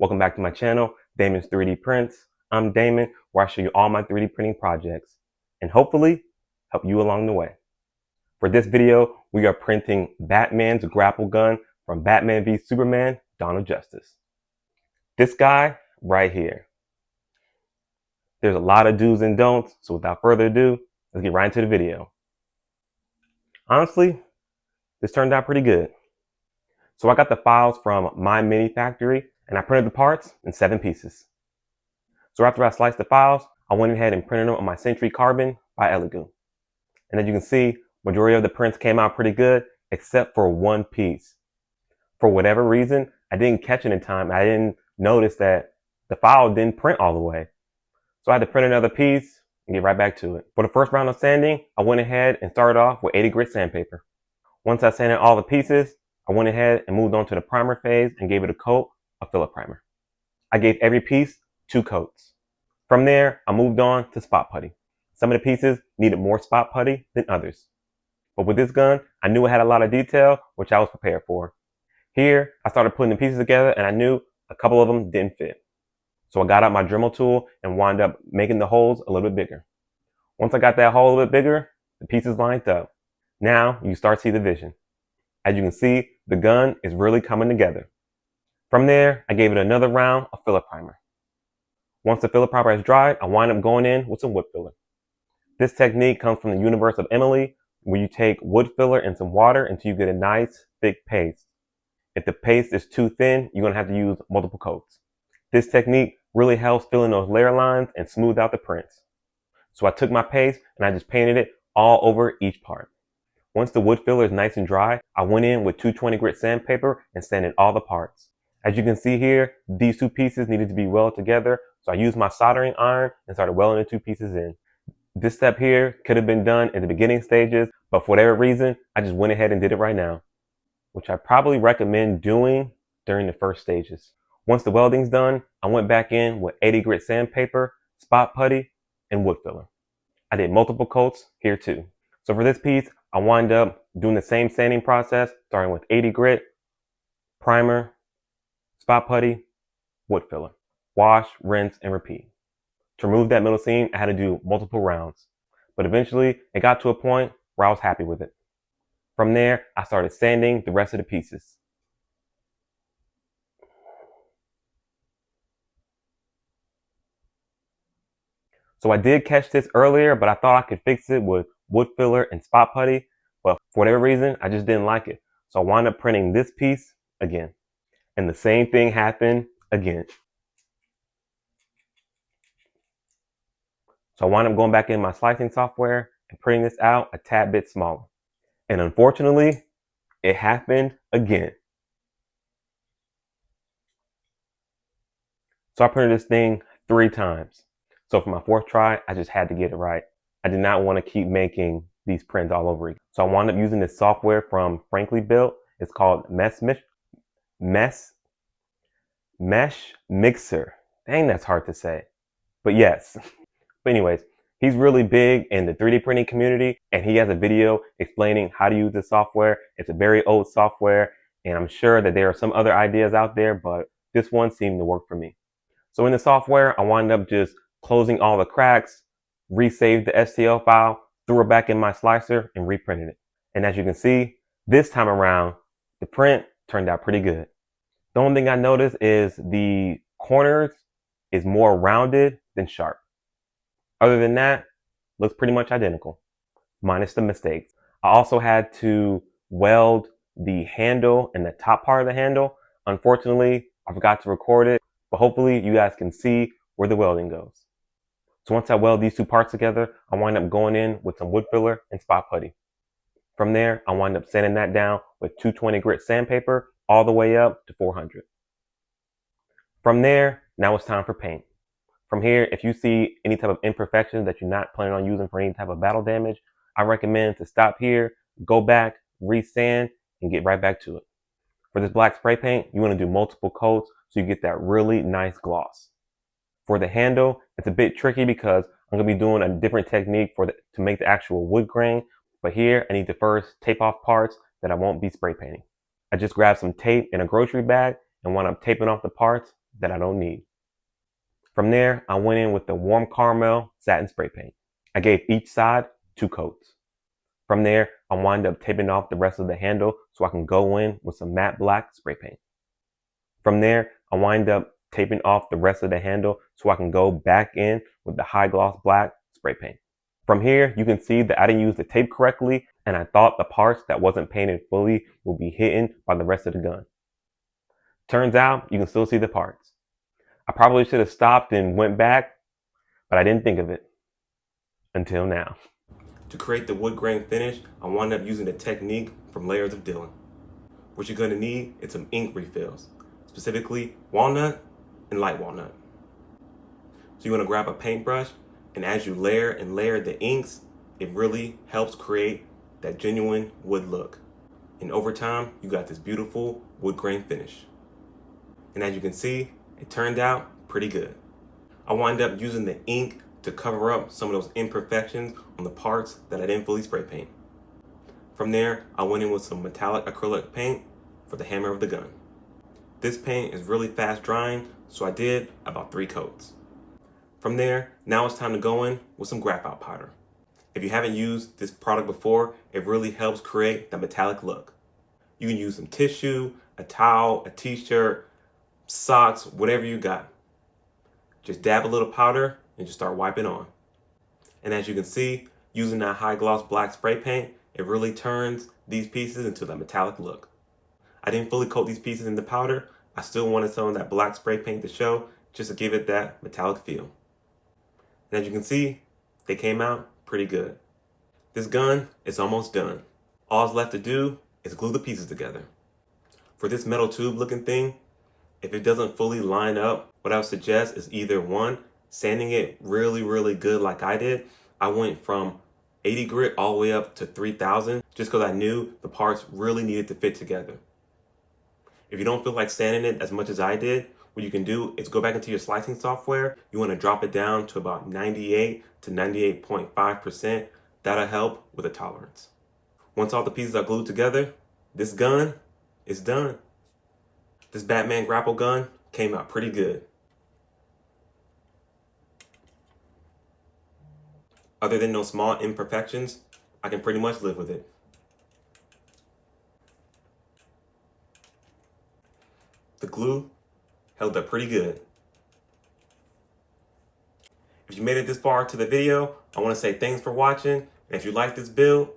Welcome back to my channel, Damon's 3D Prints. I'm Damon, where I show you all my 3D printing projects and hopefully help you along the way. For this video, we are printing Batman's grapple gun from Batman v Superman: Dawn of Justice. This guy right here. There's a lot of do's and don'ts, so without further ado, let's get right into the video. Honestly, this turned out pretty good. So I got the files from my mini factory and I printed the parts in 7 pieces. So after I sliced the files, I went ahead and printed them on my Century Carbon by Elegoo. And as you can see, majority of the prints came out pretty good, except for one piece. For whatever reason, I didn't catch it in time. I didn't notice that the file didn't print all the way. So I had to print another piece and get right back to it. For the first round of sanding, I went ahead and started off with 80 grit sandpaper. Once I sanded all the pieces, I went ahead and moved on to the primer phase and gave it a coat of filler primer. I gave every piece 2 coats. From there, I moved on to spot putty. Some of the pieces needed more spot putty than others. But with this gun, I knew it had a lot of detail, which I was prepared for. Here, I started putting the pieces together and I knew a couple of them didn't fit. So I got out my Dremel tool and wound up making the holes a little bit bigger. Once I got that hole a little bit bigger, the pieces lined up. Now you start to see the vision. As you can see, the gun is really coming together. From there, I gave it another round of filler primer. Once the filler primer has dried, I wind up going in with some wood filler. This technique comes from the universe of Emily, where you take wood filler and some water until you get a nice thick paste. If the paste is too thin, you're going to have to use multiple coats. This technique really helps fill in those layer lines and smooth out the prints. So I took my paste and I just painted it all over each part. Once the wood filler is nice and dry, I went in with 220 grit sandpaper and sanded all the parts. As you can see here, these 2 pieces needed to be welded together, so I used my soldering iron and started welding the 2 pieces in. This step here could have been done in the beginning stages, but for whatever reason, I just went ahead and did it right now, which I probably recommend doing during the first stages. Once the welding's done, I went back in with 80 grit sandpaper, spot putty, and wood filler. I did multiple coats here too. So for this piece, I wind up doing the same sanding process, starting with 80 grit, primer, spot putty, wood filler. Wash, rinse, and repeat. To remove that middle seam, I had to do multiple rounds. But eventually, it got to a point where I was happy with it. From there, I started sanding the rest of the pieces. So I did catch this earlier, but I thought I could fix it with wood filler and spot putty. But for whatever reason, I just didn't like it. So I wound up printing this piece again. And the same thing happened again. So I wound up going back in my slicing software and printing this out a tad bit smaller. And unfortunately, it happened again. So I printed this thing 3 times. So for my 4th try, I just had to get it right. I did not want to keep making these prints all over again. So I wound up using this software from Frankly Built. It's called Mesh Mixer. Dang, that's hard to say. But yes. But anyways, he's really big in the 3D printing community and he has a video explaining how to use the software. It's a very old software and I'm sure that there are some other ideas out there, but this one seemed to work for me. So in the software, I wound up just closing all the cracks, resaved the STL file, threw it back in my slicer and reprinted it. And as you can see, this time around, the print turned out pretty good. The only thing I noticed is the corners is more rounded than sharp. Other than that, looks pretty much identical, minus the mistakes. I also had to weld the handle and the top part of the handle. Unfortunately, I forgot to record it, but hopefully you guys can see where the welding goes. So once I weld these 2 parts together, I wind up going in with some wood filler and spot putty. From there, I wind up sanding that down with 220 grit sandpaper all the way up to 400. From there, now it's time for paint. From here, if you see any type of imperfections that you're not planning on using for any type of battle damage, I recommend to stop here, go back, resand, and get right back to it. For this black spray paint, you want to do multiple coats so you get that really nice gloss. For the handle, it's a bit tricky because I'm going to be doing a different technique to make the actual wood grain. But here, I need to first tape off parts that I won't be spray painting. I just grabbed some tape in a grocery bag and wound up taping off the parts that I don't need. From there, I went in with the warm caramel satin spray paint. I gave each side 2 coats. From there, I wind up taping off the rest of the handle so I can go in with some matte black spray paint. From there, I wind up taping off the rest of the handle so I can go back in with the high gloss black spray paint. From here, you can see that I didn't use the tape correctly, and I thought the parts that wasn't painted fully would be hidden by the rest of the gun. Turns out, you can still see the parts. I probably should have stopped and went back, but I didn't think of it. Until now. To create the wood grain finish, I wound up using the technique from Layers of Dylan. What you're going to need is some ink refills, specifically walnut and light walnut. So you want to grab a paintbrush, and as you layer and layer the inks, it really helps create that genuine wood look. And over time, you got this beautiful wood grain finish. And as you can see, it turned out pretty good. I wind up using the ink to cover up some of those imperfections on the parts that I didn't fully spray paint. From there, I went in with some metallic acrylic paint for the hammer of the gun. This paint is really fast drying, so I did about 3 coats. From there, now it's time to go in with some graphite powder. If you haven't used this product before, it really helps create that metallic look. You can use some tissue, a towel, a t-shirt, socks, whatever you got. Just dab a little powder and just start wiping on. And as you can see, using that high gloss black spray paint, it really turns these pieces into that metallic look. I didn't fully coat these pieces in the powder. I still wanted some of that black spray paint to show, just to give it that metallic feel. And as you can see, they came out pretty good. This gun is almost done. All it's left to do is glue the pieces together. For this metal tube looking thing, if it doesn't fully line up, what I would suggest is either one, sanding it really good like I did. I went from 80 grit all the way up to 3000 just because I knew the parts really needed to fit together. If you don't feel like sanding it as much as I did, what you can do is go back into your slicing software. You want to drop it down to about 98 to 98.5%. That'll help with the tolerance. Once all the pieces are glued together, this gun is done. This Batman Grapple gun came out pretty good. Other than those small imperfections, I can pretty much live with it. The glue held up pretty good. If you made it this far to the video, I want to say thanks for watching. And if you like this build,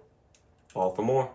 follow for more.